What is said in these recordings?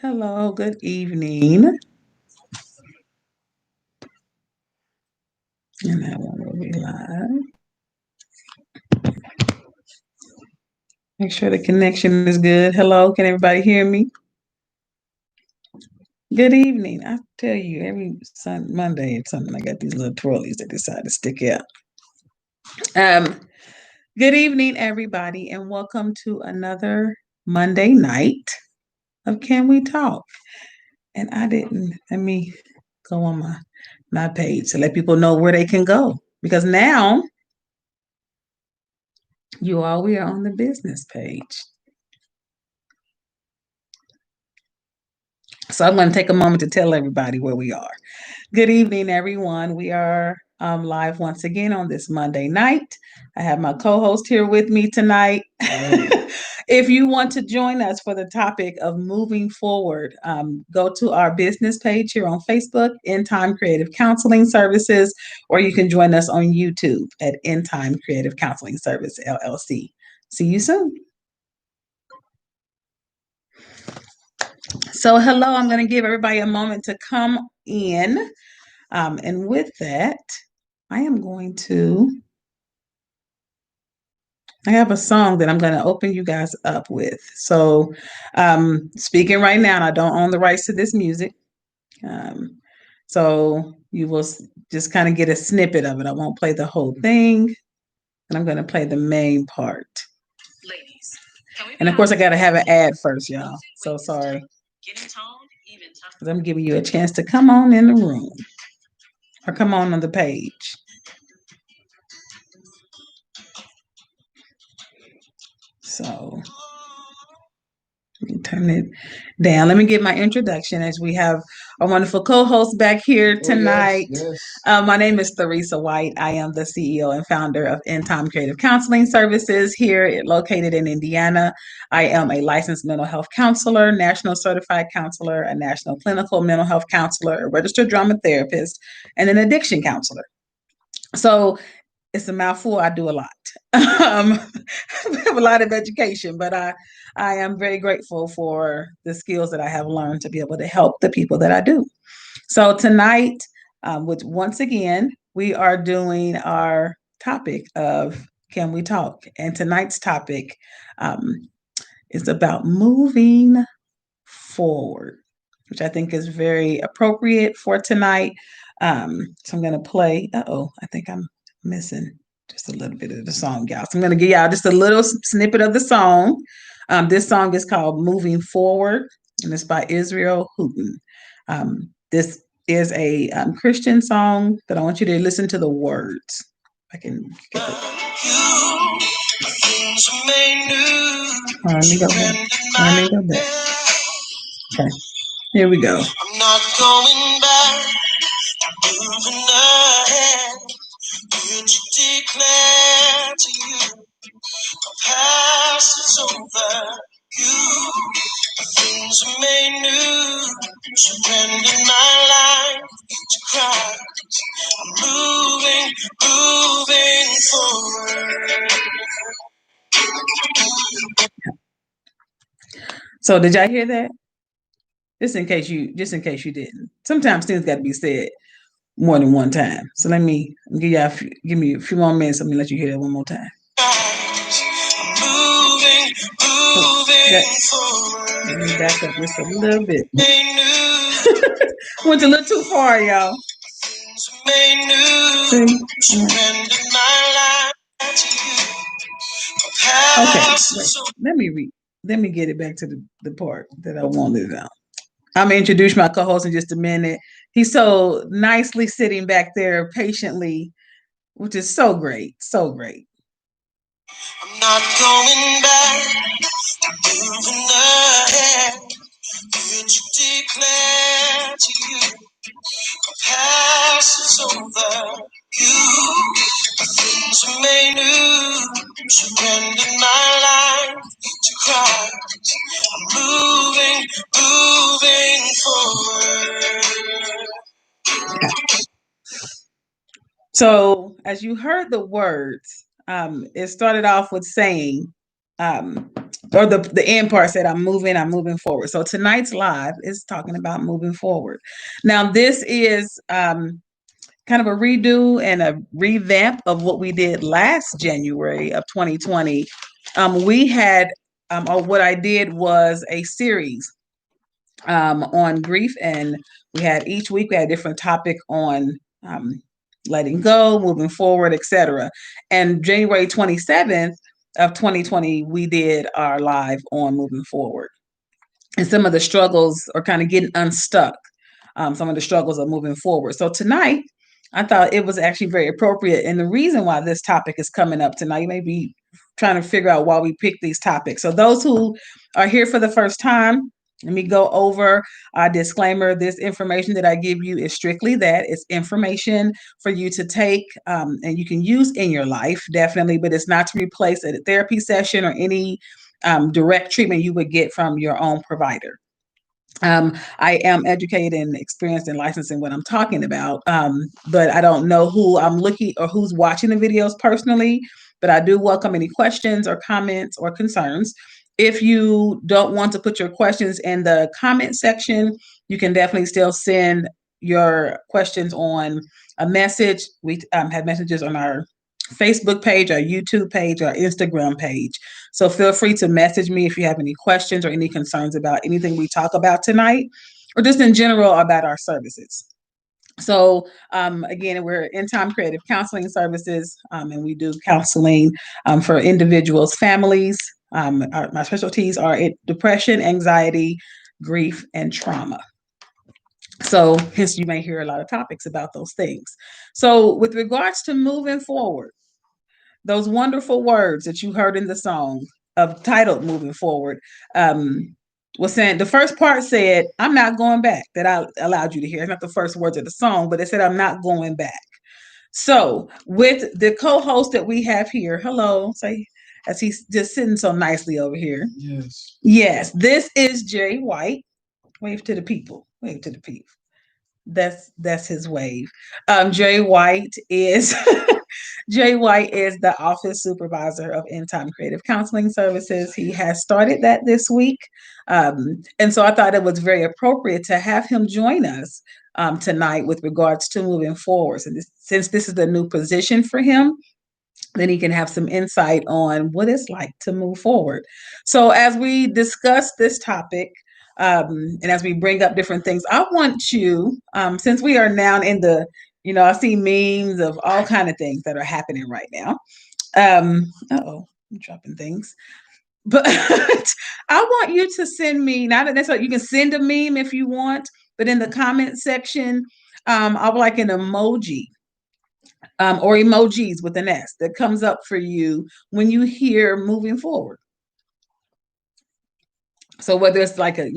Hello, good evening. And that one will be live. Make sure the connection is good. Hello, can everybody hear me? Good evening. I tell you, every Monday or something, I got these little twirlies that decide to stick out. Um, Good evening, everybody, and welcome to another Monday night of Can We Talk? And I didn't let me go on my page to let people know where they can go because now we are on the business page. So I'm going to take a moment to tell everybody where we are. Good evening, everyone. We are live once again on this Monday night. I have my co host here with me tonight. If you want to join us for the topic of moving forward, go to our business page here on Facebook, End Time Creative Counseling Services, or you can join us on YouTube at End Time Creative Counseling Service LLC. See you soon. So, hello, I'm going to give everybody a moment to come in. And with that, I am going to, I have a song that I'm going to open you guys up with. So, speaking right now, and I don't own the rights to this music. Um, so, you will just kind of get a snippet of it. I won't play the whole thing, and I'm going to play the main part. And of course, I got to have an ad first, y'all. So sorry. Because I'm giving you a chance to come on in the room or come on the page. So let me turn it down. Let me give my introduction as we have a wonderful co-host back here tonight. Yes. My name is Theresa White. I am the CEO and founder of End Time Creative Counseling Services here located in Indiana. I am a licensed mental health counselor, national certified counselor, a national clinical mental health counselor, a registered drama therapist, and an addiction counselor. So it's a mouthful. I do a lot. I have a lot of education, but I am very grateful for the skills that I have learned to be able to help the people that I do. So tonight, which once again, we are doing our topic of Can We Talk? And tonight's topic is about moving forward, which I think is very appropriate for tonight. So I'm going to play. I think I'm missing just a little bit of the song, y'all. So I'm going to give y'all just a little snippet of the song. This song is called Moving Forward, and it's by Israel Houghton. This is a Christian song, but I want you to listen to the words. I can get it. Let me go back. Let me go back. Okay, here we go. I'm not going back, moving ahead. Did you declare to you, the past is over? You, things are made new. Surrender my life to Christ. I'm moving forward. So did y'all hear that? Just in case you didn't. Sometimes things got to be said more than one time. So let me give me a few more minutes. Let me let you hear that one more time. Let me back up just a little bit. Went a little too far, y'all. See? Okay, wait. Let me get it back to the part that I wanted out. I'm gonna introduce my co-host in just a minute. He's so nicely sitting back there patiently, which is so great, so great. I'm not going back, moving ahead. Did you declare to you, the past is over? You, things are made new. Surrender my life to Christ. I'm moving forward. So, as you heard the words, it started off with saying, or the end part said, I'm moving forward. So tonight's live is talking about moving forward. Now, this is kind of a redo and a revamp of what we did last January of 2020. We had, or what I did was a series on grief, and we had each week we had a different topic on letting go, moving forward, etc. And January 27th of 2020, we did our live on moving forward. And some of the struggles are kind of getting unstuck, some of the struggles are moving forward. So tonight, I thought it was actually very appropriate. And the reason why this topic is coming up tonight, you may be trying to figure out why we picked these topics. So those who are here for the first time, let me go over our disclaimer. This information that I give you is strictly that. It's information for you to take and you can use in your life, definitely, but it's not to replace a therapy session or any direct treatment you would get from your own provider. I am educated and experienced and licensed in what I'm talking about, but I don't know who I'm looking or who's watching the videos personally. But I do welcome any questions or comments or concerns. If you don't want to put your questions in the comment section, you can definitely still send your questions on a message. We have messages on our Facebook page, our YouTube page, our Instagram page. So feel free to message me if you have any questions or any concerns about anything we talk about tonight, or just in general about our services. So again, we're End Time Creative Counseling Services, and we do counseling for individuals, families. My specialties are depression, anxiety, grief, and trauma. So hence you may hear a lot of topics about those things. So with regards to moving forward, those wonderful words that you heard in the song of titled Moving Forward, was saying, the first part said, I'm not going back, that I allowed you to hear. It's not the first words of the song, but it said, I'm not going back. So with the co-host that we have here, hello, say, as he's just sitting so nicely over here. Yes, this is Jay White. Wave to the people. Wave to the people. That's his wave. Jay White is Jay White is the office supervisor of End Time Creative Counseling Services. He has started that this week, and so I thought it was very appropriate to have him join us tonight with regards to moving forward. And since this is the new position for him, then he can have some insight on what it's like to move forward. So as we discuss this topic, and as we bring up different things, I want you, since we are now in the, I see memes of all kind of things that are happening right now. I'm dropping things. But I want you to send me, not necessarily, you can send a meme if you want, but in the comment section, I would like an emoji or emojis with an S that comes up for you when you hear moving forward. So whether it's like a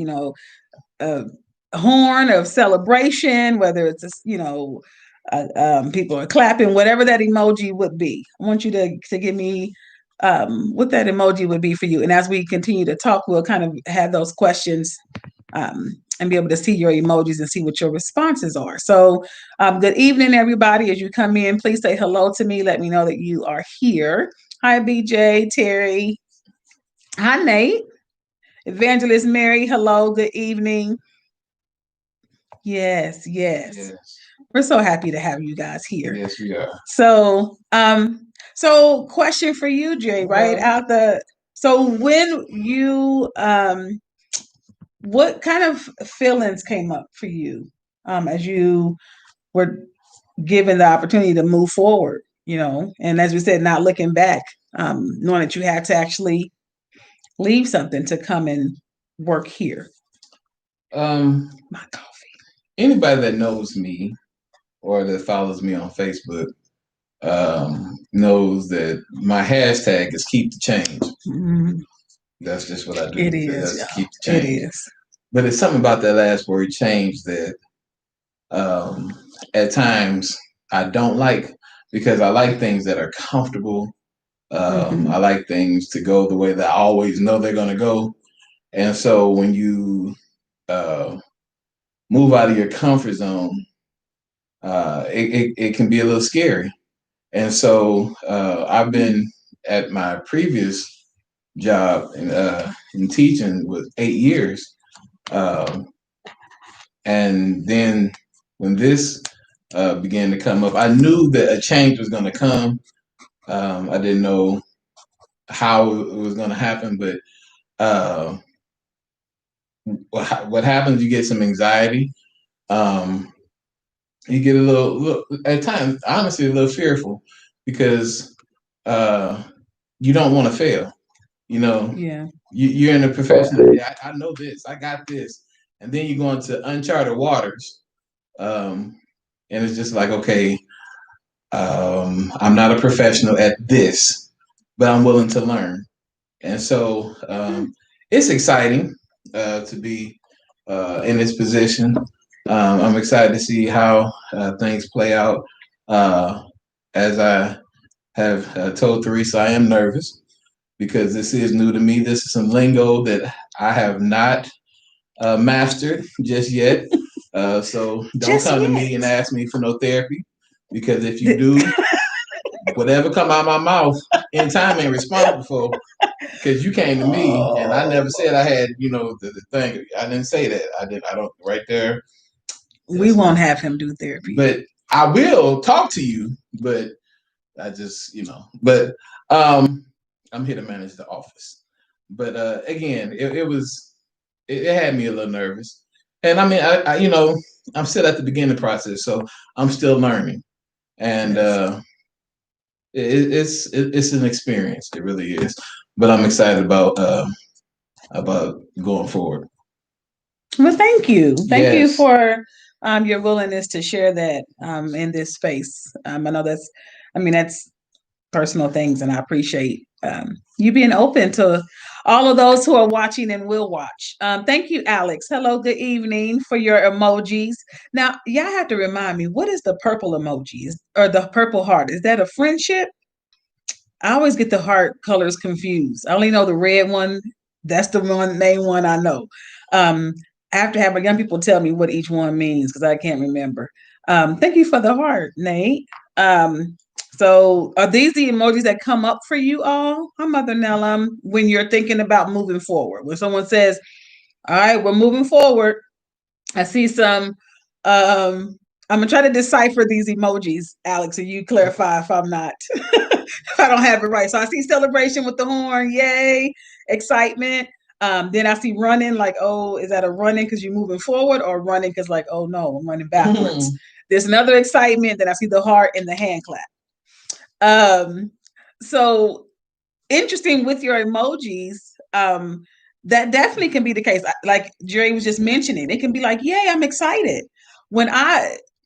horn of celebration, whether it's people are clapping, whatever that emoji would be, I want you to give me what that emoji would be for you. And as we continue to talk, we'll kind of have those questions and be able to see your emojis and see what your responses are. So good evening, everybody. As you come in, please say hello to me. Let me know that you are here. Hi, BJ, Terry. Hi, Nate. Evangelist Mary, hello, good evening. Yes. We're so happy to have you guys here. Yes, we are. So question for you, Jay, right so when you what kind of feelings came up for you as you were given the opportunity to move forward, and as we said, not looking back, knowing that you had to actually leave something to come and work here? My coffee. Anybody that knows me or that follows me on Facebook knows that my hashtag is keep the change. Mm-hmm. That's just what I do. It is. That's keep the change. It is. But it's something about that last word change that at times I don't like, because I like things that are comfortable. I like things to go the way that I always know they're going to go. And so when you move out of your comfort zone, it can be a little scary. And so I've been at my previous job in teaching was 8 years. Um, and then when this began to come up, I knew that a change was going to come. I didn't know how it was going to happen, but uh, what happens? You get some anxiety. Um, you get a little, at times, honestly, a little fearful because uh, you don't want to fail. You know, Yeah. you're in a profession. Yeah, I know this. I got this, and then you go into uncharted waters, um, and it's just like, okay, I'm not a professional at this, but I'm willing to learn. And so it's exciting to be in this position. I'm excited to see how things play out. Uh, as I have told Theresa, I am nervous because this is new to me. This is some lingo that I have not mastered just yet. So don't Just come to yet. me and ask me for no therapy because if you do, whatever come out of my mouth in time ain't responsible for because you came to me and I never said I had, the thing. I didn't say that. I don't right there. We won't have him do therapy. But I will talk to you, but I just, but I'm here to manage the office. But again, it had me a little nervous. And I mean, I'm still at the beginning process, so I'm still learning. And Yes. it's an experience. It really is. But I'm excited about going forward. Well, thank you. Thank you Yes. for your willingness to share that in this space. I know that's personal things, and I appreciate you being open to all of those who are watching and will watch. Thank you, Alex. Hello, good evening for your emojis. Now, y'all have to remind me, what is the purple emojis or the purple heart? Is that a friendship? I always get the heart colors confused. I only know the red one. That's the main one I know. Um, I have to have my young people tell me what each one means because I can't remember. Thank you for the heart, Nate. So are these the emojis that come up for you all? Hi, Mother Nella, when you're thinking about moving forward. When someone says, all right, we're moving forward, I see some. I'm gonna try to decipher these emojis, Alex, and you clarify if I'm not, if I don't have it right. So I see celebration with the horn, yay, excitement. Then I see running, like, oh, is that a running because you're moving forward, or running because like, oh no, I'm running backwards. There's another excitement. Then I see the heart and the hand clap. So interesting with your emojis. That definitely can be the case. Like Jerry was just mentioning, it can be like, yay, I'm excited. When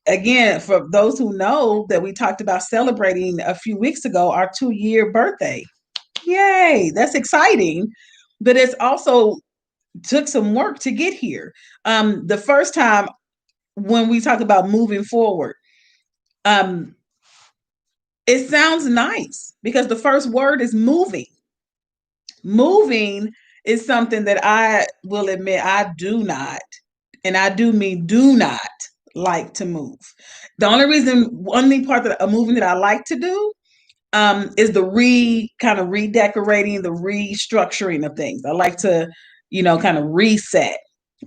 again, for those who know that we talked about celebrating a few weeks ago, our 2-year birthday. Yay, that's exciting. But it's also took some work to get here. The first time when we talk about moving forward, um, it sounds nice because the first word is moving. Moving is something that I will admit I do not, and I do mean do not like to move. The only part that a moving that I like to do is the kind of redecorating, the restructuring of things. I like to, kind of reset.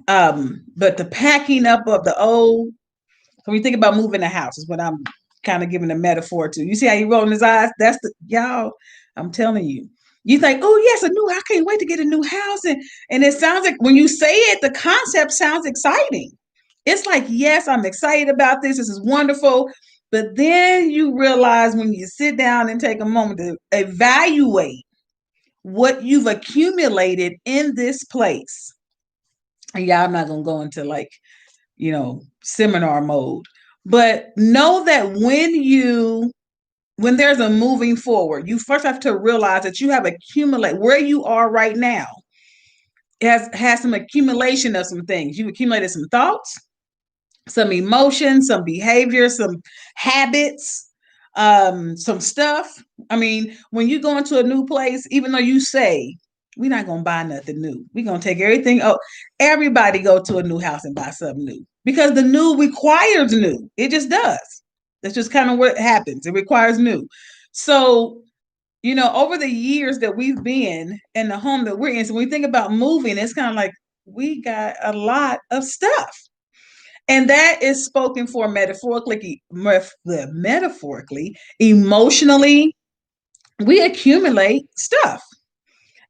But the packing up of the old, when you think about moving a house, is what I'm kind of giving a metaphor to. You see how he rolling his eyes? That's the y'all. I'm telling you. You think, oh yes, I can't wait to get a new house, and it sounds like when you say it, the concept sounds exciting. It's like, yes, I'm excited about this. This is wonderful. But then you realize when you sit down and take a moment to evaluate what you've accumulated in this place. And yeah, I'm not gonna go into like seminar mode. But know that when there's a moving forward, you first have to realize that you have accumulated where you are right now. It has some accumulation of some things. You've accumulated some thoughts, some emotions, some behavior, some habits, some stuff. I mean, when you go into a new place, even though you say we're not gonna buy nothing new, we're gonna take everything. Oh, everybody go to a new house and buy something new because the new requires new. It just does. That's just kind of what happens. It requires new. So over the years that we've been in the home that we're in, so when we think about moving, it's kind of like we got a lot of stuff. And that is spoken for metaphorically, emotionally. We accumulate stuff.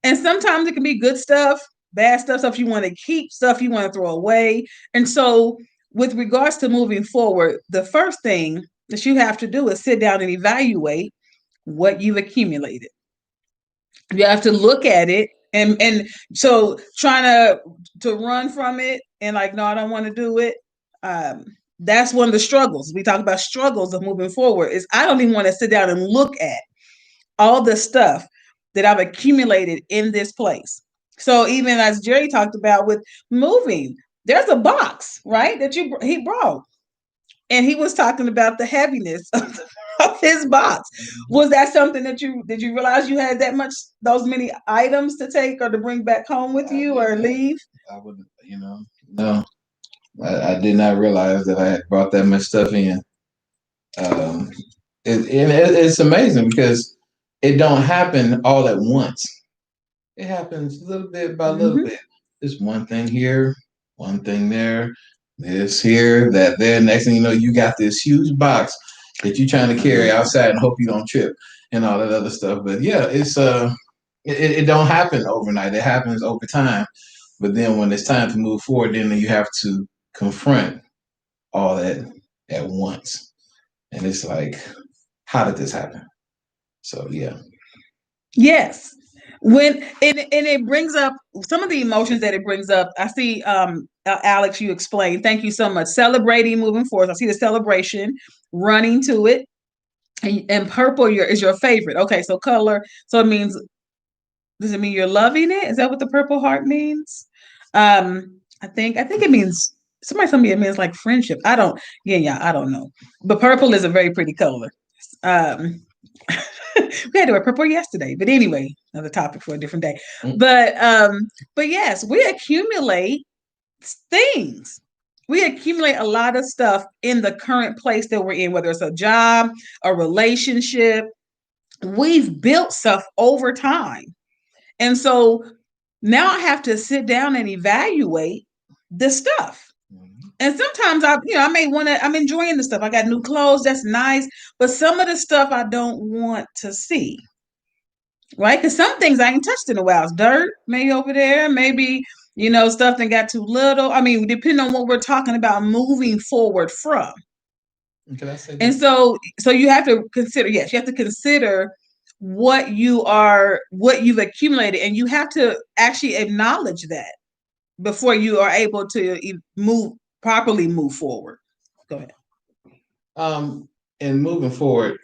And sometimes it can be good stuff, bad stuff you want to keep, stuff you want to throw away. And so, with regards to moving forward, the first thing that you have to do is sit down and evaluate what you've accumulated. You have to look at it, and so trying to run from it and like, no, I don't want to do it. Um, that's one of the struggles. We talk about struggles of moving forward. Is I don't even want to sit down and look at all the stuff that I've accumulated in this place. So even as Jerry talked about with moving, there's a box, right, that he brought, and he was talking about the heaviness of his box. Was that something that you did you realize you had that much, those many items to take or to bring back home with you or leave? I would, no, I did not realize that I had brought that much stuff in. Um, it's amazing because it don't happen all at once. It happens little bit by little bit. There's one thing here, one thing there, this here, that there. Next thing you know, you got this huge box that you're trying to carry outside and hope you don't trip and all that other stuff. But yeah, it don't happen overnight. It happens over time. But then when it's time to move forward, then you have to confront all that at once. And it's like, how did this happen? So yeah. Yes. When and it brings up some of the emotions that it brings up. I see Alex, you explained. Thank you so much. Celebrating, moving forward. I see the celebration, running to it. And purple is your favorite. Okay, so color. So it means, does it mean you're loving it? Is that what the purple heart means? I think it means, somebody told me it means like friendship. I don't, yeah, I don't know. But purple is a very pretty color. Um we had to wear purple yesterday, but anyway, another topic for a different day. But yes, we accumulate things. We accumulate a lot of stuff in the current place that we're in, whether it's a job, a relationship. We've built stuff over time. And so now I have to sit down and evaluate the stuff. And sometimes I may want to, I'm enjoying the stuff. I got new clothes, that's nice. But some of the stuff I don't want to see. Right? Because some things I ain't touched in a while. It's dirt, maybe over there, maybe, stuff that got too little. I mean, depending on what we're talking about moving forward from. Can I say that? And so you have to consider, yes, you have to consider what you've accumulated, and you have to actually acknowledge that before you are able to properly move forward. Go ahead. And moving forward,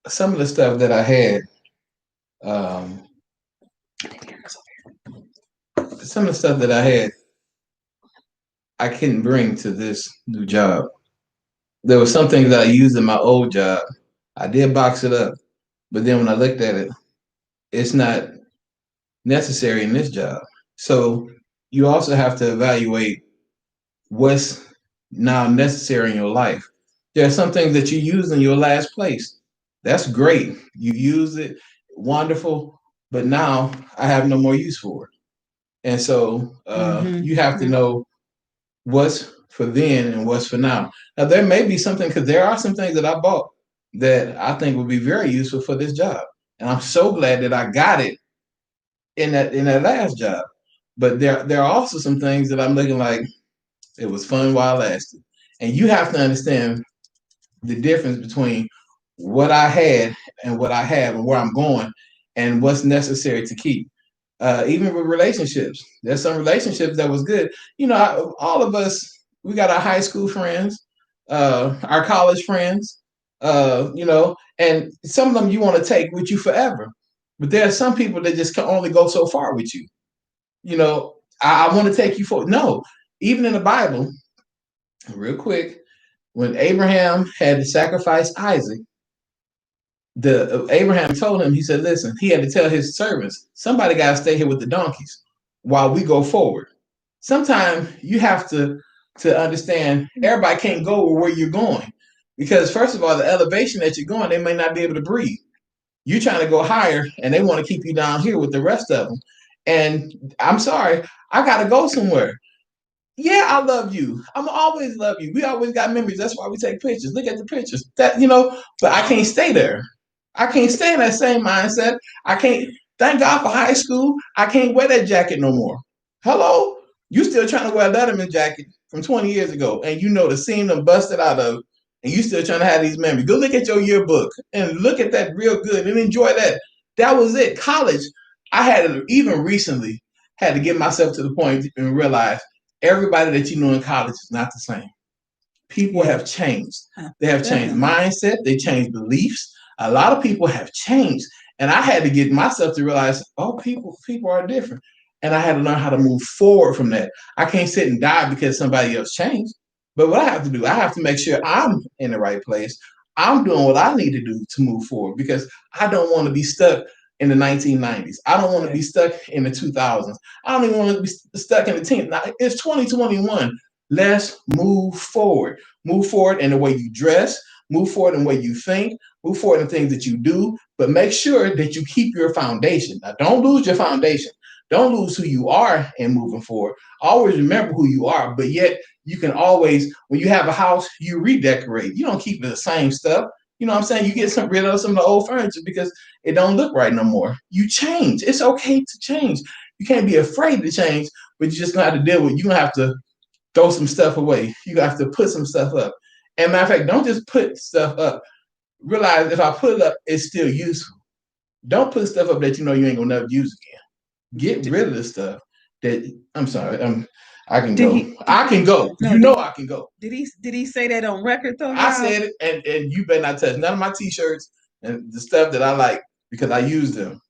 some of the stuff that I had, some of the stuff that I had, I couldn't bring to this new job. There were some things that I used in my old job. I did box it up, but then when I looked at it, it's not necessary in this job. So you also have to evaluate what's now necessary in your life. There are some things that you used in your last place. That's great. You use it, wonderful, but now I have no more use for it. And so you have to know what's for then and what's for now. Now there may be something, because there are some things that I bought that I think would be very useful for this job. And I'm so glad that I got it in that last job. But there are also some things that I'm looking like it was fun while it lasted. And you have to understand the difference between what I had and what I have and where I'm going and what's necessary to keep. Even with relationships, there's some relationships that was good. All of us, we got our high school friends, our college friends, and some of them you want to take with you forever. But there are some people that just can only go so far with you. I want to take you for, no, even in the Bible, real quick, when Abraham had to sacrifice Isaac, Abraham told him, he said, listen, he had to tell his servants, somebody got to stay here with the donkeys while we go forward. Sometimes you have to understand everybody can't go where you're going, because first of all, the elevation that you're going, they may not be able to breathe. You're trying to go higher, and they want to keep you down here with the rest of them. And I'm sorry, I got to go somewhere. Yeah, I love you. I'm always love you. We always got memories. That's why we take pictures. Look at the pictures. That but I can't stay there. I can't stay in that same mindset. I can't. Thank God for high school. I can't wear that jacket no more. Hello, you still trying to wear a Letterman jacket from 20 years ago, and the seam them busted out of, and you still trying to have these memories. Go look at your yearbook and look at that real good and enjoy that. That was it. College. I had even recently had to get myself to the point and realize everybody that you know in college is not the same. People have changed. They have changed mindset. They changed beliefs. A lot of people have changed. And I had to get myself to realize, oh, people are different. And I had to learn how to move forward from that. I can't sit and die because somebody else changed. But what I have to do, I have to make sure I'm in the right place. I'm doing what I need to do to move forward because I don't want to be stuck in the 1990s. I don't want to be stuck in the 2000s. I don't even want to be stuck in the teens. Now, it's 2021. Let's move forward. Move forward in the way you dress, move forward in the way you think, move forward in the things that you do, but make sure that you keep your foundation. Now, don't lose your foundation. Don't lose who you are in moving forward. Always remember who you are, but yet you can always, when you have a house, you redecorate. You don't keep the same stuff. You know what I'm saying? You get rid of some of the old furniture because it don't look right no more. You change. It's okay to change. You can't be afraid to change, but you just gonna have to deal with. You're gonna have to throw some stuff away. You have to put some stuff up. And matter of fact, don't just put stuff up. Realize if I put it up, it's still useful. Don't put stuff up that you know you ain't gonna never use again. Get rid of the stuff that I'm sorry. I can go. I can go. No, I can go. Did he say that on record though? I said it, and you better not touch none of my t-shirts and the stuff that I like because I use them.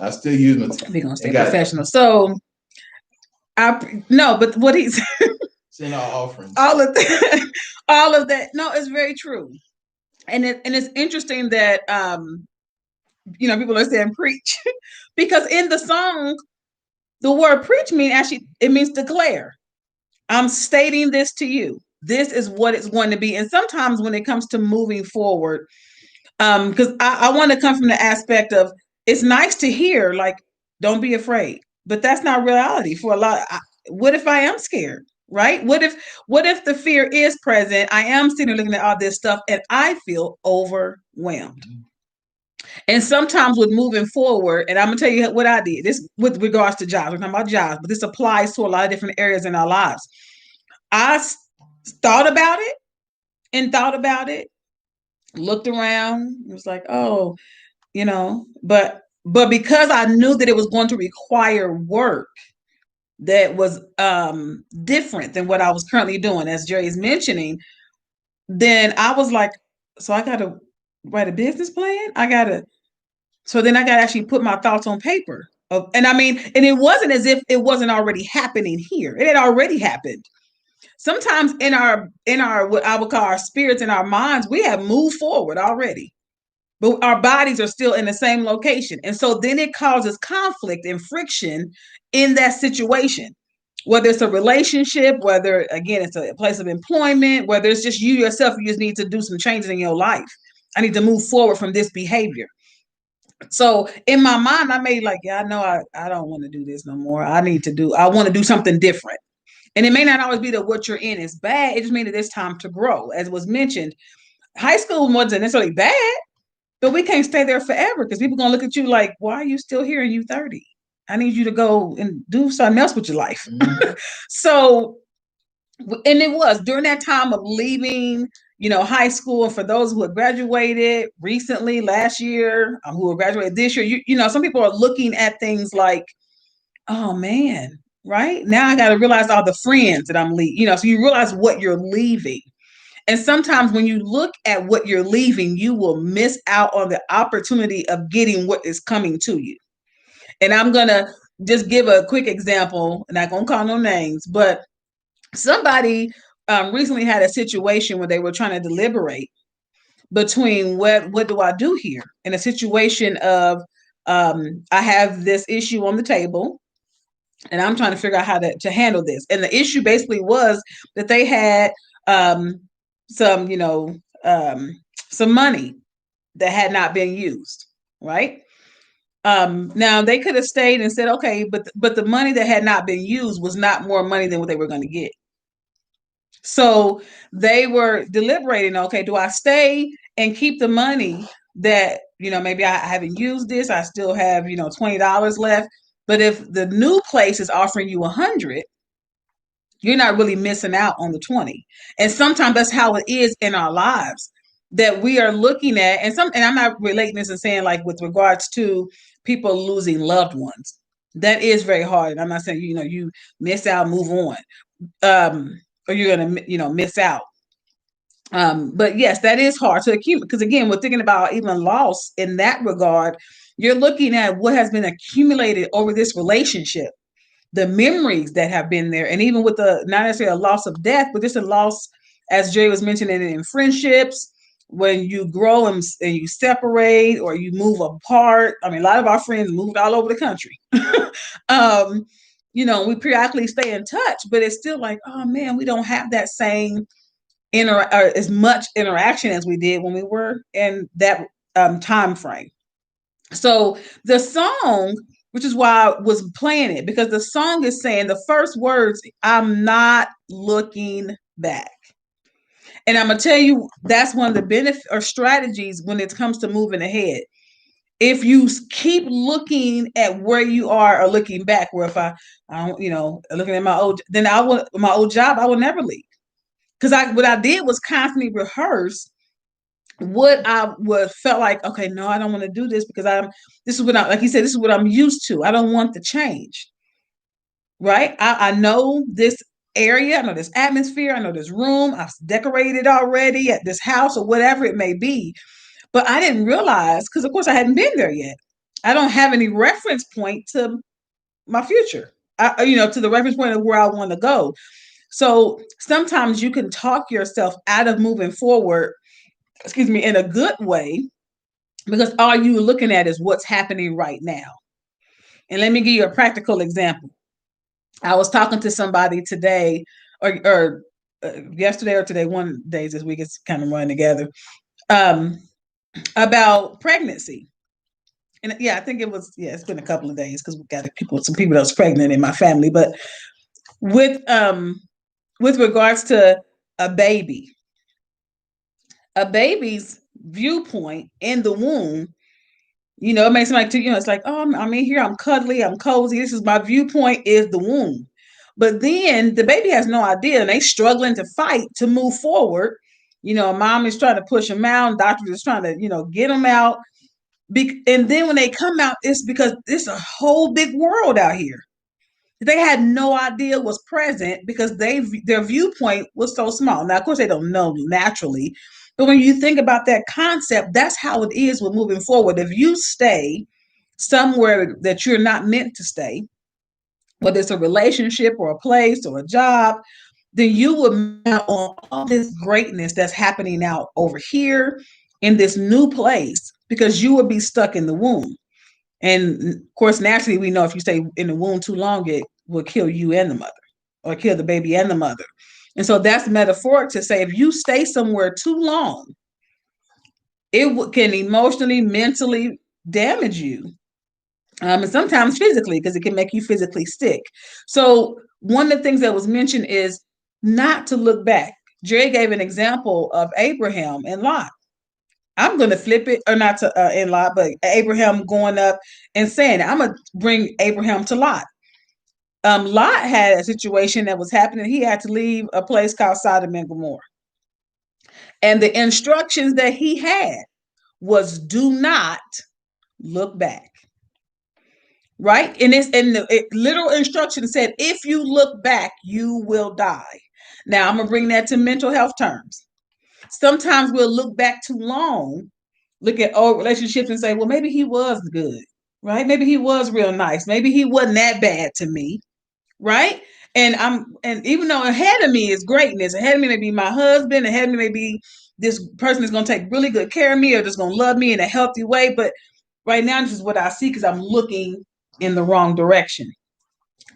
I still use them. We're gonna stay professional. So but what he's send our offerings. All of that, all of that. No, it's very true. And it's interesting that people are saying preach because in the song, the word preach means declare. I'm stating this to you. This is what it's going to be. And sometimes when it comes to moving forward, because I want to come from the aspect of it's nice to hear, like, don't be afraid, but that's not reality for a lot. What if I am scared? Right? What if the fear is present? I am sitting there looking at all this stuff and I feel overwhelmed. And sometimes with moving forward, and I'm gonna tell you what I did. This with regards to jobs. We're talking about jobs, but this applies to a lot of different areas in our lives. I thought about it, looked around, it was like, oh, but because I knew that it was going to require work that was different than what I was currently doing, as Jerry is mentioning, then I was like, so I got to write a business plan. So then I got to actually put my thoughts on paper. And it wasn't as if it wasn't already happening here. It had already happened. Sometimes in our what I would call our spirits and our minds, we have moved forward already, but our bodies are still in the same location. And so then it causes conflict and friction in that situation, whether it's a relationship, whether, again, it's a place of employment, whether it's just you yourself, you just need to do some changes in your life. I need to move forward from this behavior. So in my mind, I made like, yeah, I know I don't want to do this no more. I want to do something different. And it may not always be that what you're in is bad. It just means that it's time to grow. As was mentioned, high school wasn't necessarily bad, but we can't stay there forever because people are going to look at you like, why are you still here and you 30? I need you to go and do something else with your life. Mm-hmm. So, and it was during that time of leaving, high school. And for those who have graduated recently last year, who have graduated this year, some people are looking at things like, oh man, right now I got to realize all the friends that I'm leaving, so you realize what you're leaving. And sometimes when you look at what you're leaving, you will miss out on the opportunity of getting what is coming to you. And I'm going to just give a quick example, and I'm not going to call no names, but somebody recently had a situation where they were trying to deliberate between what do I do here in a situation of I have this issue on the table and I'm trying to figure out how to handle this. And the issue basically was that they had some money that had not been used. right? Now they could have stayed and said, okay, but the money that had not been used was not more money than what they were going to get. So they were deliberating, okay, do I stay and keep the money that, maybe I haven't used this, I still have, $20 left. But if the new place is offering you 100, you're not really missing out on the 20. And sometimes that's how it is in our lives, that we are looking at, and I'm not relating this and saying like with regards to people losing loved ones. That is very hard. And I'm not saying, you miss out, move on. Or you're gonna, miss out. But yes, that is hard to accumulate, because again, we're thinking about even loss in that regard. You're looking at what has been accumulated over this relationship, the memories that have been there, and even with the not necessarily a loss of death, but just a loss, as Jay was mentioning, in friendships, when you grow and you separate or you move apart. I mean, a lot of our friends moved all over the country. um, we periodically stay in touch, but it's still like, oh man, we don't have that same or as much interaction as we did when we were in that time frame. So the song, which is why I was playing it, because the song is saying the first words, I'm not looking back. And I'm gonna tell you, that's one of the benefit or strategies when it comes to moving ahead. If you keep looking at where you are or looking back, where if I don't, looking at then my old job, I will never leave. Because what I did was constantly rehearse what I would felt like, okay, no, I don't want to do this because this is what I, like you said, this is what I'm used to. I don't want the change, right? I know this area, I know this atmosphere, I know this room, I've decorated already at this house or whatever it may be. But I didn't realize, because of course I hadn't been there yet. I don't have any reference point to my future, to the reference point of where I want to go. So sometimes you can talk yourself out of moving forward, excuse me, in a good way, because all you're looking at is what's happening right now. And let me give you a practical example. I was talking to somebody today, or yesterday or today, one days this week, it's kind of running together, um, about pregnancy. And yeah, I think it's been a couple of days because we got some people that was pregnant in my family. But with with regards to a baby, a baby's viewpoint in the womb, it makes me like, it's like, oh, I'm in here, I'm cuddly, I'm cozy. This is my viewpoint is the womb. But then the baby has no idea, and they struggling to fight to move forward. Mom is trying to push them out, doctor is trying to, get them out. And then when they come out, it's because it's a whole big world out here. They had no idea was present because their viewpoint was so small. Now, of course, they don't know naturally, but when you think about that concept, that's how it is with moving forward. If you stay somewhere that you're not meant to stay, whether it's a relationship or a place or a job, then you will miss out on all this greatness that's happening out over here in this new place because you will be stuck in the womb. And of course, naturally, we know if you stay in the womb too long, it will kill you and the mother, or kill the baby and the mother. And so that's metaphoric to say if you stay somewhere too long, it can emotionally, mentally damage you, and sometimes physically, because it can make you physically sick. So one of the things that was mentioned is not to look back. Dre gave an example of Abraham and Lot. I'm going to flip it, or not to in Lot, but Abraham going up and saying, I'm going to bring Abraham to Lot. Lot had a situation that was happening. He had to leave a place called Sodom and Gomorrah. And the instructions that he had was do not look back. Right? And the literal instruction said, if you look back, you will die. Now I'm going to bring that to mental health terms. Sometimes we'll look back too long, look at old relationships and say, well, maybe he was good, right? Maybe he was real nice. Maybe he wasn't that bad to me, right? And even though ahead of me is greatness, ahead of me may be my husband, ahead of me may be this person is going to take really good care of me or just going to love me in a healthy way. But right now, this is what I see because I'm looking in the wrong direction.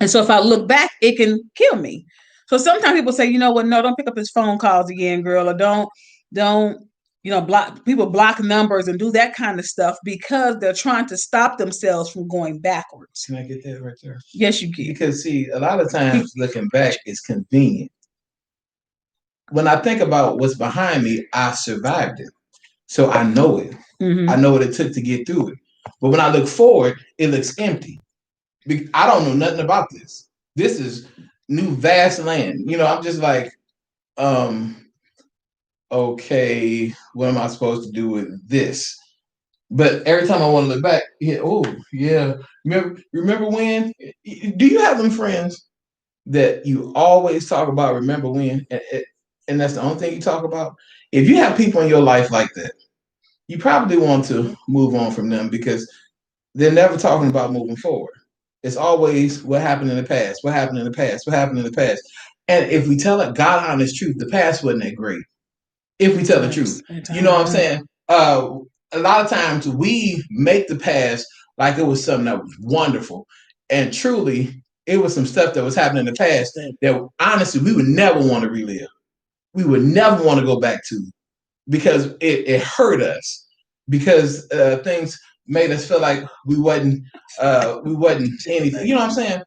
And so if I look back, it can kill me. So sometimes people say, you know what, no, don't pick up his phone calls again, girl, or don't block numbers and do that kind of stuff because they're trying to stop themselves from going backwards. Can I get that right there? Yes, you can. Because see, a lot of times looking back is convenient. When I think about what's behind me, I survived it. So I know it. I know what it took to get through it. But when I look forward, it looks empty. I don't know nothing about this. This is new vast land. I'm just like, okay, what am I supposed to do with this? But every time I want to look back, yeah. Remember when? Do you have them friends that you always talk about? Remember when? And that's the only thing you talk about. If you have people in your life like that, you probably want to move on from them because they're never talking about moving forward. It's always what happened in the past, what happened in the past, what happened in the past. And if we tell it God honest truth, the past wasn't that great. If we tell the truth, you know what I'm saying? A lot of times we make the past like it was something that was wonderful, and truly, it was some stuff that was happening in the past that honestly we would never want to relive. We would never want to go back to because it hurt us because things made us feel like we wasn't anything. You know what I'm saying?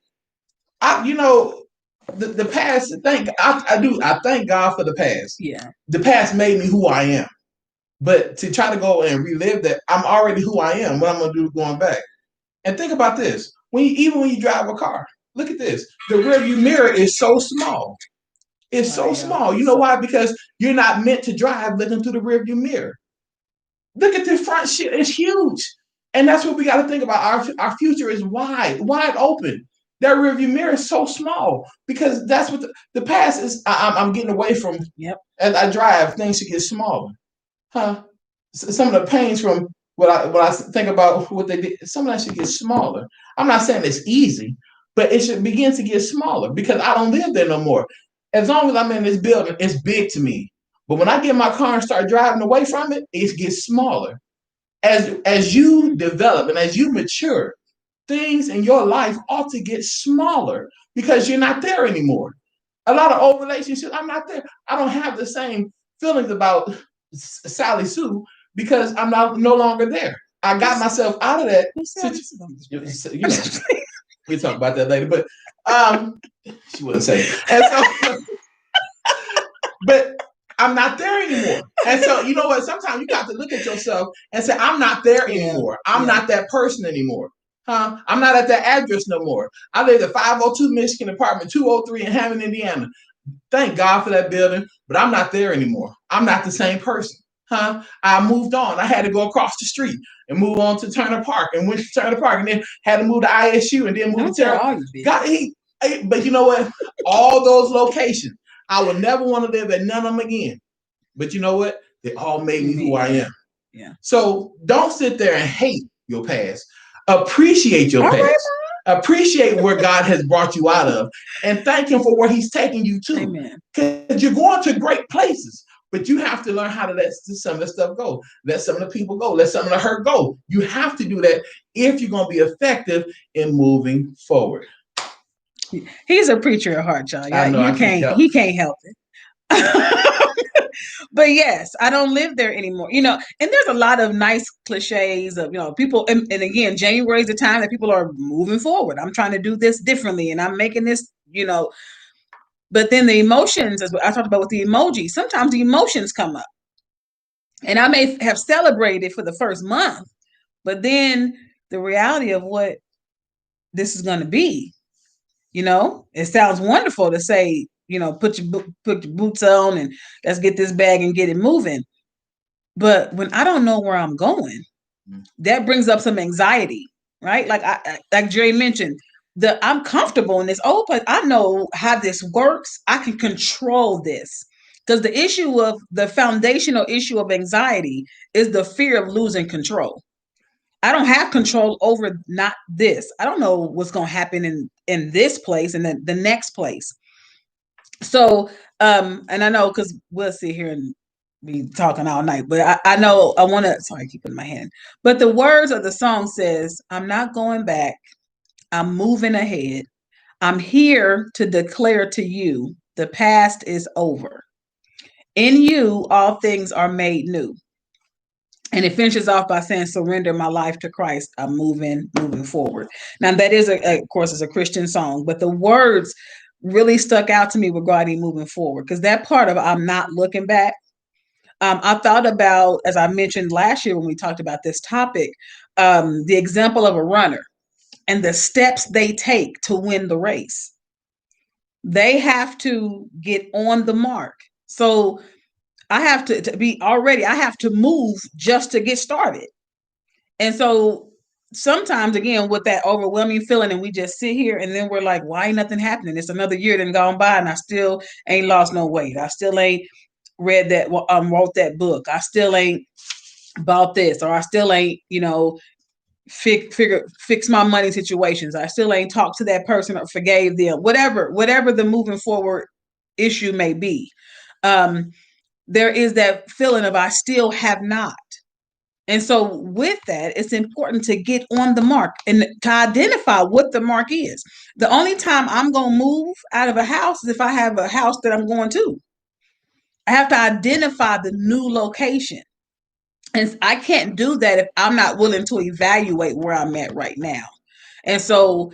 The past. I thank God for the past. Yeah. The past made me who I am. But to try to go and relive that, I'm already who I am. What I'm gonna do going back. And think about this: even when you drive a car, look at this. The rearview mirror is so small. It's so small. You know why? Because you're not meant to drive looking through the rearview mirror. Look at the front shit; it's huge, and that's what we got to think about. Our future is wide open. That rearview mirror is so small because that's what the past is. I'm getting away from. Yep. As I drive, things should get smaller, huh? Some of the pains from what I think about what they did. Some of that should get smaller. I'm not saying it's easy, but it should begin to get smaller because I don't live there no more. As long as I'm in this building, it's big to me. But when I get in my car and start driving away from it, it gets smaller. As you develop and as you mature, things in your life ought to get smaller because you're not there anymore. A lot of old relationships, I'm not there. I don't have the same feelings about Sally Sue because I'm no longer there. I got myself out of that. You know, we talk about that later, but she wouldn't say it. And so, but I'm not there anymore. And so, you know what? Sometimes you got to look at yourself and say, I'm not there anymore. I'm not that person anymore. Huh? I'm not at that address no more. I live at 502 Michigan Apartment 203 in Hammond, Indiana. Thank God for that building, but I'm not there anymore. I'm not the same person. Huh? I moved on. I had to go across the street and move on to Turner Park and went to Turner Park and then had to move to ISU and then move to Terra. But you know what? All those locations, I would never want to live at none of them again. But you know what? They all made me who I am. Yeah. So don't sit there and hate your past. Appreciate your past. Right. Appreciate where God has brought you out of and thank him for where he's taking you to. Because you're going to great places, but you have to learn how to let some of the stuff go. Let some of the people go. Let some of the hurt go. You have to do that if you're going to be effective in moving forward. He's a preacher at heart, y'all. He can't help it. But yes, I don't live there anymore. And there's a lot of nice cliches of, people. And again, January is the time that people are moving forward. I'm trying to do this differently and I'm making this, but then the emotions, as I talked about with the emojis, sometimes the emotions come up. And I may have celebrated for the first month, but then the reality of what this is going to be, it sounds wonderful to say, put your boots on and let's get this bag and get it moving. But when I don't know where I'm going, that brings up some anxiety, right? Like Jerry mentioned, I'm comfortable in this old place. I know how this works. I can control this. Because the foundational issue of anxiety is the fear of losing control. I don't have control over not this. I don't know what's going to happen in this place and then the next place. So, and I know because we'll sit here and be talking all night, but I know I want to, sorry, I keep putting my hand. But the words of the song says, I'm not going back. I'm moving ahead. I'm here to declare to you, the past is over. In you, all things are made new. And it finishes off by saying, "Surrender my life to Christ. I'm moving forward." Now that is, of course, is a Christian song, but the words really stuck out to me regarding moving forward, because that part of "I'm not looking back." I thought about, as I mentioned last year when we talked about this topic, the example of a runner and the steps they take to win the race. They have to get on the mark. So I have to be already, I have to move just to get started. And so sometimes, again, with that overwhelming feeling, and we just sit here and then we're like, why ain't nothing happening? It's another year that gone by and I still ain't lost no weight. I still ain't read that, wrote that book. I still ain't bought this, or I still ain't, fix my money situations. I still ain't talked to that person or forgave them. Whatever the moving forward issue may be. There is that feeling of I still have not. And so with that, it's important to get on the mark and to identify what the mark is. The only time I'm going to move out of a house is if I have a house that I'm going to. I have to identify the new location. And I can't do that if I'm not willing to evaluate where I'm at right now. And so,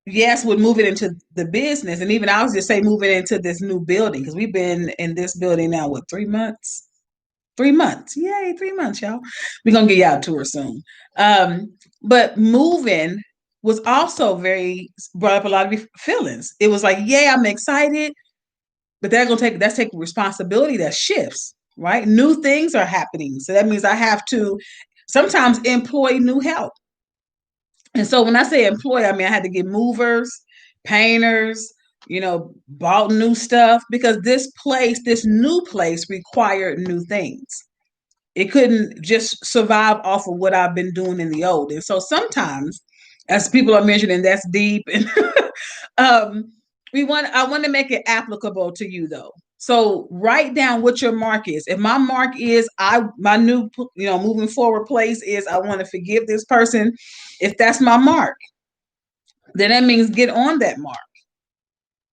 yes, we're moving into the business. And even I was just say moving into this new building, because we've been in this building now, what, 3 months? 3 months. Yay, 3 months, y'all. We're going to get y'all a tour soon. But moving was also brought up a lot of feelings. It was like, yay, I'm excited, but that's taking responsibility. That shifts, right? New things are happening. So that means I have to sometimes employ new help. And so when I say employ, I mean I had to get movers, painters, bought new stuff, because this new place required new things. It couldn't just survive off of what I've been doing in the old. And so sometimes, as people are mentioning, that's deep. And um, I want to make it applicable to you though. So write down what your mark is. If my mark is my new, moving forward place is I want to forgive this person. If that's my mark, then that means get on that mark.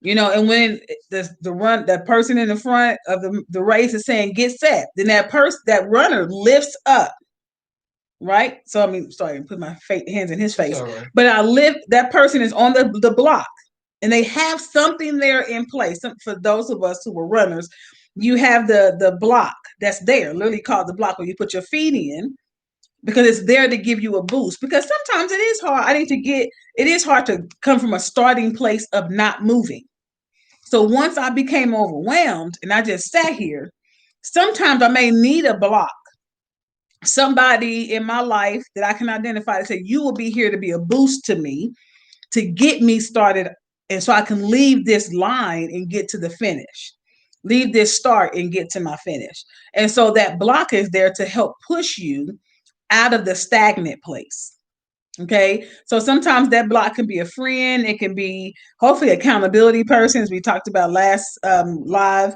And when that person in the front of the race is saying get set, then that runner lifts up, right? So I mean, sorry, I put my hands in his face, right. But that person is on the block, and they have something there in place. For those of us who were runners, you have the block that's there, literally called the block, where you put your feet in, because it's there to give you a boost. Because sometimes it is hard. It is hard to come from a starting place of not moving. So once I became overwhelmed and I just sat here, sometimes I may need a block, somebody in my life that I can identify to say, you will be here to be a boost to me, to get me started, and so I can leave this line and get to the finish, leave this start and get to my finish. And so that block is there to help push you out of the stagnant place. Okay. So sometimes that block can be a friend. It can be hopefully accountability person, as we talked about last live.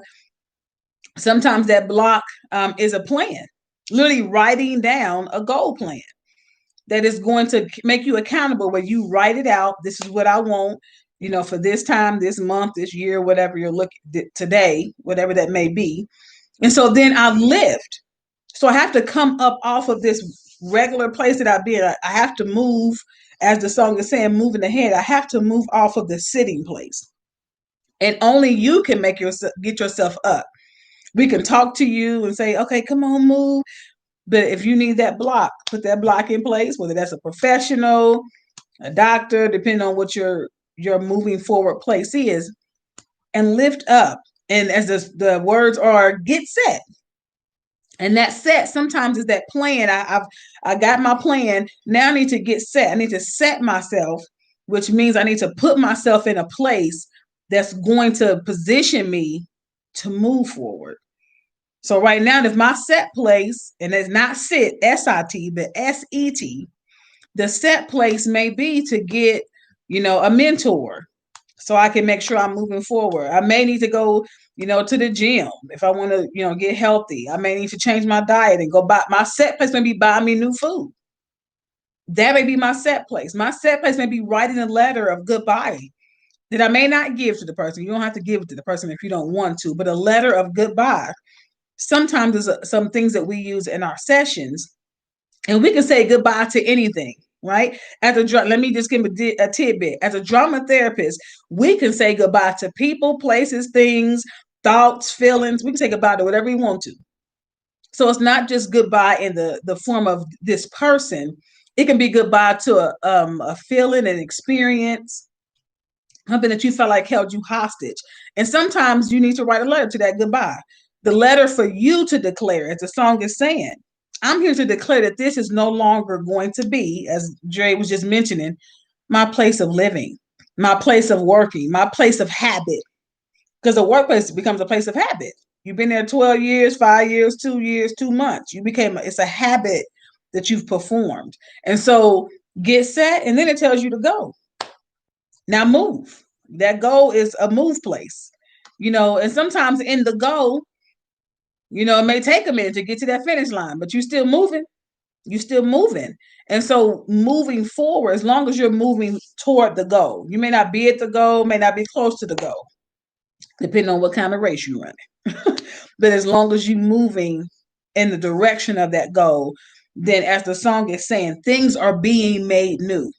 Sometimes that block is a plan, literally writing down a goal plan that is going to make you accountable, where you write it out. This is what I want, for this time, this month, this year, whatever you're looking today, whatever that may be. And so then I've lived. So I have to come up off of this regular place that I've been. I have to move, as the song is saying, moving ahead. I have to move off of the sitting place. And only you can get yourself up. We can talk to you and say, okay, come on, move. But if you need that block, put that block in place, whether that's a professional, a doctor, depending on what your moving forward place is, and lift up. And as the words are, get set. And that set sometimes is that plan. I got my plan. Now I need to get set. I need to set myself, which means I need to put myself in a place that's going to position me to move forward. So right now, if my set place, and it's not sit, S-I-T, but S-E-T, the set place may be to get, a mentor, so I can make sure I'm moving forward. I may need to go, to the gym if I want to, get healthy. I may need to change my diet and go buy. My set place may be buying me new food. That may be my set place. My set place may be writing a letter of goodbye that I may not give to the person. You don't have to give it to the person if you don't want to, but a letter of goodbye. Sometimes there's some things that we use in our sessions And we can say goodbye to anything, right? Let me just give a tidbit. As a drama therapist, we can say goodbye to people, places, things, thoughts, feelings. We can say goodbye to whatever we want to. So it's not just goodbye in the form of this person. It can be goodbye to a feeling, an experience, something that you felt like held you hostage. And sometimes you need to write a letter to that goodbye. The letter for you to declare, as the song is saying, I'm here to declare that this is no longer going to be, as Dre was just mentioning, my place of living, my place of working, my place of habit. Because the workplace becomes a place of habit. You've been there 12 years, 5 years, 2 years, 2 months. It's a habit that you've performed. And so get set, and then it tells you to go. Now move. That goal is a move place. And sometimes in the goal, it may take a minute to get to that finish line, but you're still moving. You're still moving. And so moving forward, as long as you're moving toward the goal, you may not be at the goal, may not be close to the goal, depending on what kind of race you're running. But as long as you're moving in the direction of that goal, then as the song is saying, things are being made new.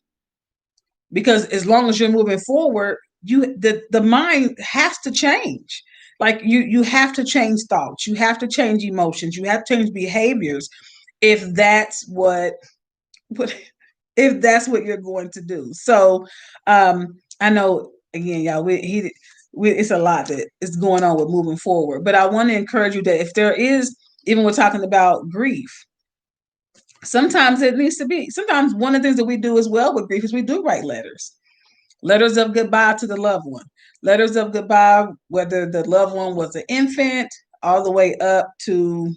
Because as long as you're moving forward, the mind has to change. Like you have to change thoughts, you have to change emotions, you have to change behaviors if that's what if that's what you're going to do. So I know, again, y'all, it's a lot that is going on with moving forward, but I want to encourage you that if there is, even we're talking about grief, sometimes one of the things that we do as well with grief is we do write letters of goodbye to the loved one, letters of goodbye, whether the loved one was an infant all the way up to,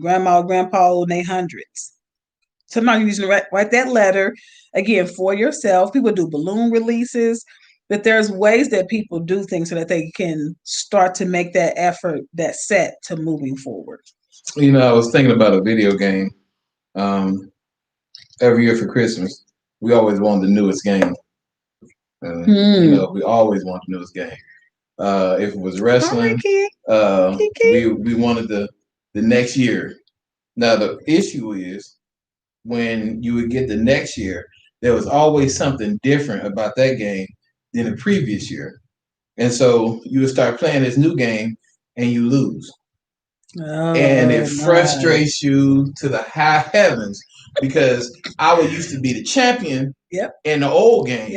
grandma, grandpa in their hundreds. Sometimes you need to write that letter again for yourself. People do balloon releases, but there's ways that people do things so that they can start to make that effort, that set to moving forward. I was thinking about a video game. Um, every year for Christmas, we always wanted the newest game. We always wanted the newest game. If it was wrestling, we wanted the next year. Now the issue is when you would get the next year, there was always something different about that game than the previous year, and so you would start playing this new game and you lose. And it frustrates you to the high heavens because I would used to be the champion in the old game,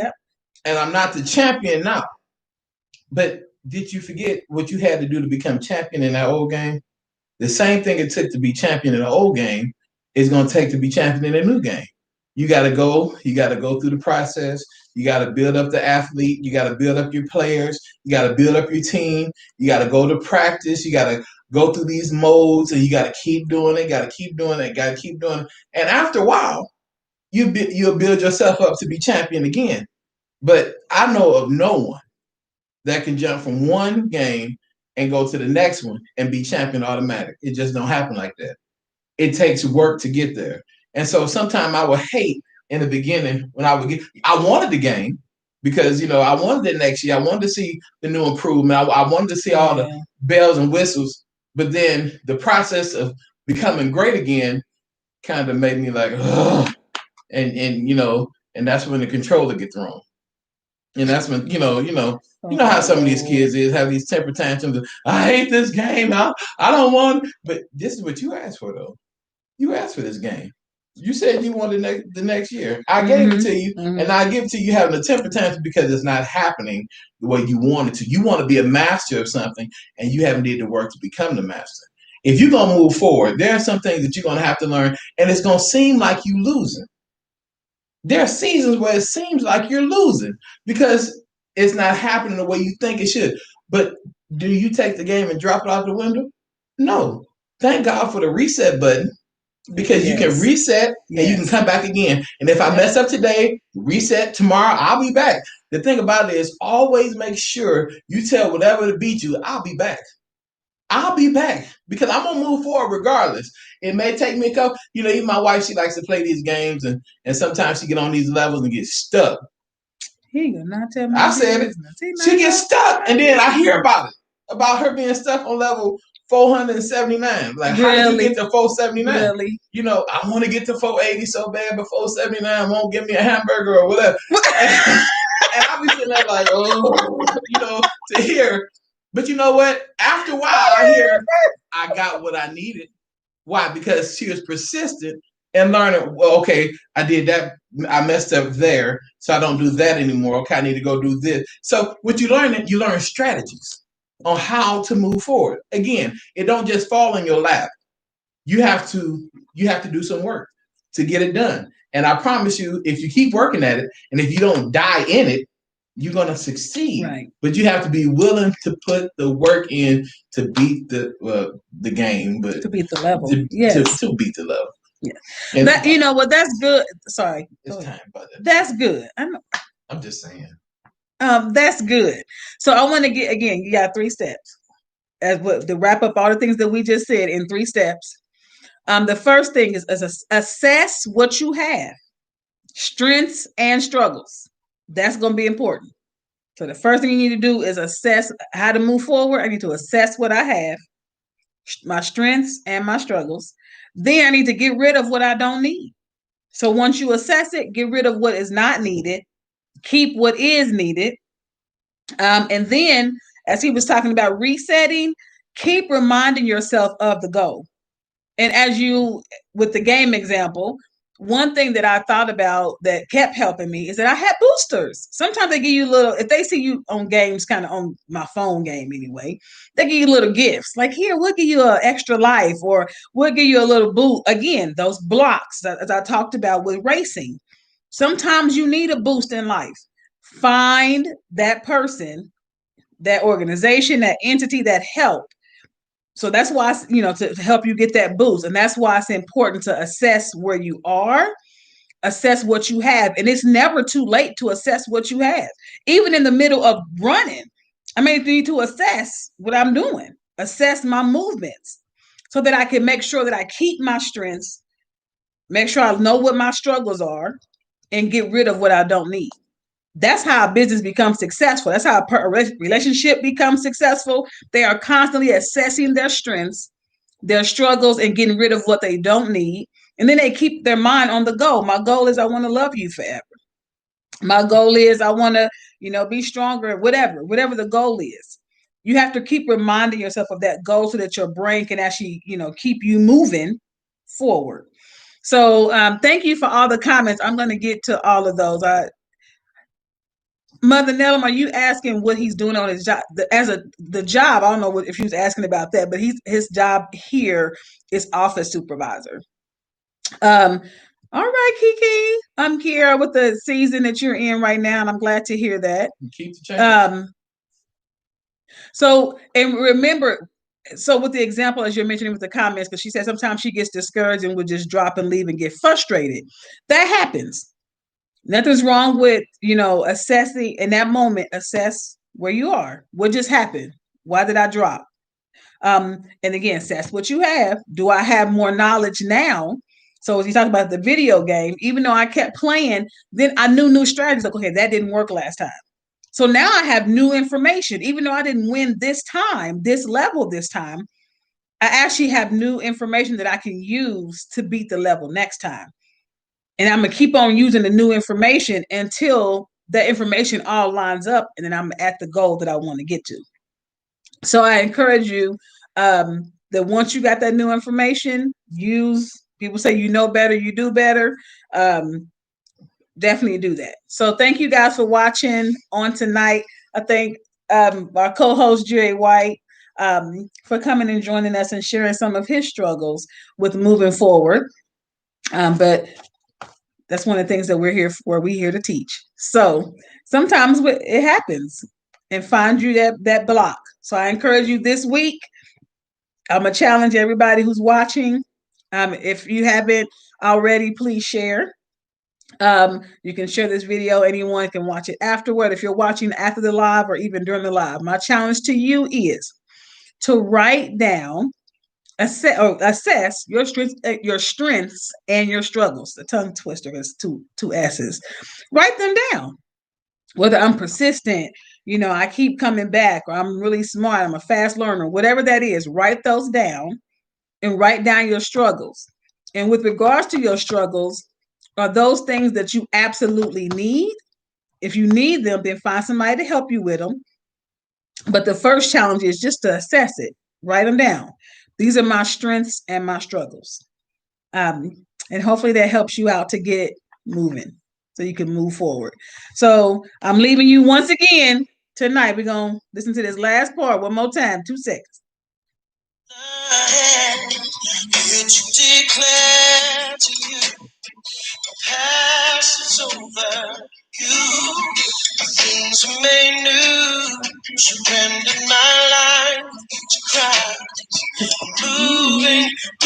and I'm not the champion now. But did you forget what you had to do to become champion in that old game? The same thing it took to be champion in the old game is going to take to be champion in a new game. You got to go through the process. You got to build up the athlete. You got to build up your players. You got to build up your team. You got to go to practice. You got to go through these modes, and you got to keep doing it. Got to keep doing it. Got to keep doing it. And after a while, you'll build yourself up to be champion again. But I know of no one that can jump from one game and go to the next one and be champion automatic. It just don't happen like that. It takes work to get there. And so sometimes I would hate in the beginning when I wanted the game because, I wanted it next year. I wanted to see the new improvement. I wanted to see all the bells and whistles. But then the process of becoming great again kind of made me like, ugh. And that's when the controller gets thrown. And that's when, how some of these kids have these temper tantrums. I hate this game. I don't want. But this is what you asked for, though. You asked for this game. You said you wanted the next year. I gave it to you, and I give it to you having a temper tantrum because it's not happening the way you wanted to. You want to be a master of something, and you haven't did the work to become the master. If you're gonna move forward, there are some things that you're gonna have to learn, and it's gonna seem like you're losing. There are seasons where it seems like you're losing because it's not happening the way you think it should. But do you take the game and drop it out the window? No. Thank God for the reset button because you can reset and you can come back again. And if I mess up today, reset tomorrow, I'll be back. The thing about it is always make sure you tell whatever to beat you, I'll be back. I'll be back because I'm gonna move forward regardless. It may take me a couple. Even my wife, she likes to play these games, and sometimes she get on these levels and get stuck. He gonna not tell me. I said it. She gets stuck, and then I hear about her being stuck on level 479. Like, how did you get to 479? Really? You know, I want to get to 480 so bad, but 479 won't give me a hamburger or whatever. And I'll be sitting there like, oh, you know, to hear. But you know what? After a while, I hear I got what I needed. Why? Because she was persistent and learning. Well, okay, I did that. I messed up there, so I don't do that anymore. Okay, I need to go do this. So what you learn strategies on how to move forward. Again, it don't just fall in your lap. You have to do some work to get it done. And I promise you, if you keep working at it, and if you don't die in it, you're gonna succeed. Right. But you have to be willing to put the work in to beat the game, but to beat the level. To beat the level. Yeah. And that, you know what? That's good. Sorry. It's time, but that's good. I'm just saying. That's good. So I want to get, again, you got 3 steps as to wrap up all the things that we just said in 3 steps. The first thing is assess what you have, strengths and struggles. That's going to be important. So the first thing you need to do is assess how to move forward. I need to assess what I have, my strengths and my struggles. Then I need to get rid of what I don't need. So once you assess it, get rid of what is not needed, keep what is needed. And then, as he was talking about resetting, keep reminding yourself of the goal. And as you, with the game example, one thing that I thought about that kept helping me is that I had boosters. Sometimes they give you little, if they see you on games, kind of on my phone game anyway, they give you little gifts. Like, here, we'll give you an extra life, or we'll give you a little boot. Again, those blocks, as I talked about with racing. Sometimes you need a boost in life. Find that person, that organization, that entity, that help. So that's why, to help you get that boost. And that's why it's important to assess where you are, assess what you have. And it's never too late to assess what you have. Even in the middle of running, I may need to assess what I'm doing, assess my movements, so that I can make sure that I keep my strengths, make sure I know what my struggles are, and get rid of what I don't need. That's how a business becomes successful. That's how a relationship becomes successful. They are constantly assessing their strengths, their struggles, and getting rid of what they don't need. And then they keep their mind on the goal. My goal is I want to love you forever. My goal is I want to, be stronger, whatever the goal is. You have to keep reminding yourself of that goal so that your brain can actually, keep you moving forward. So thank you for all the comments. I'm going to get to all of those. Mother Nellum, are you asking what he's doing on his job? The job, I don't know if he was asking about that, but his job here is office supervisor. All right, Kiki. I'm here with the season that you're in right now, and I'm glad to hear that. Keep the change. So, and remember, so with the example, as you're mentioning with the comments, because she said sometimes she gets discouraged and would just drop and leave and get frustrated. That happens. Nothing's wrong with, assessing in that moment, assess where you are. What just happened? Why did I drop? And again, assess what you have. Do I have more knowledge now? So as you talk about the video game, even though I kept playing, then I knew new strategies. Like, okay, that didn't work last time. So now I have new information. Even though I didn't win this time, this level this time, I actually have new information that I can use to beat the level next time. And I'm going to keep on using the new information until the information all lines up, and then I'm at the goal that I want to get to. So I encourage you that once you got that new information, people say you know better, you do better. Definitely do that. So thank you guys for watching on tonight. I thank our co-host, Jerry White, for coming and joining us and sharing some of his struggles with moving forward. But that's one of the things that we're here for. We're here to teach. So sometimes it happens, and find you that block. So I encourage you this week. I'm going to challenge everybody who's watching. If you haven't already, please share. You can share this video. Anyone can watch it afterward. If you're watching after the live or even during the live, my challenge to you is to write down, assess your strengths and your struggles. The tongue twister is two S's. Write them down. Whether I'm persistent, I keep coming back, or I'm really smart, I'm a fast learner, whatever that is, write those down and write down your struggles. And with regards to your struggles, are those things that you absolutely need? If you need them, then find somebody to help you with them. But the first challenge is just to assess it, write them down. These are my strengths and my struggles. Um, and hopefully that helps you out to get moving so you can move forward. So I'm leaving you once again tonight. We're going to listen to this last part one more time, 2 seconds. Declare to you, past is over. You things are made new. Surrendered my life to Christ.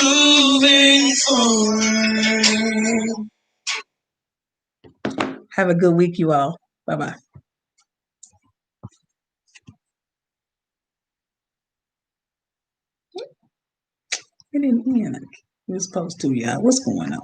Moving forward. Have a good week, you all. Bye bye. It didn't end. It was supposed to, y'all. What's going on?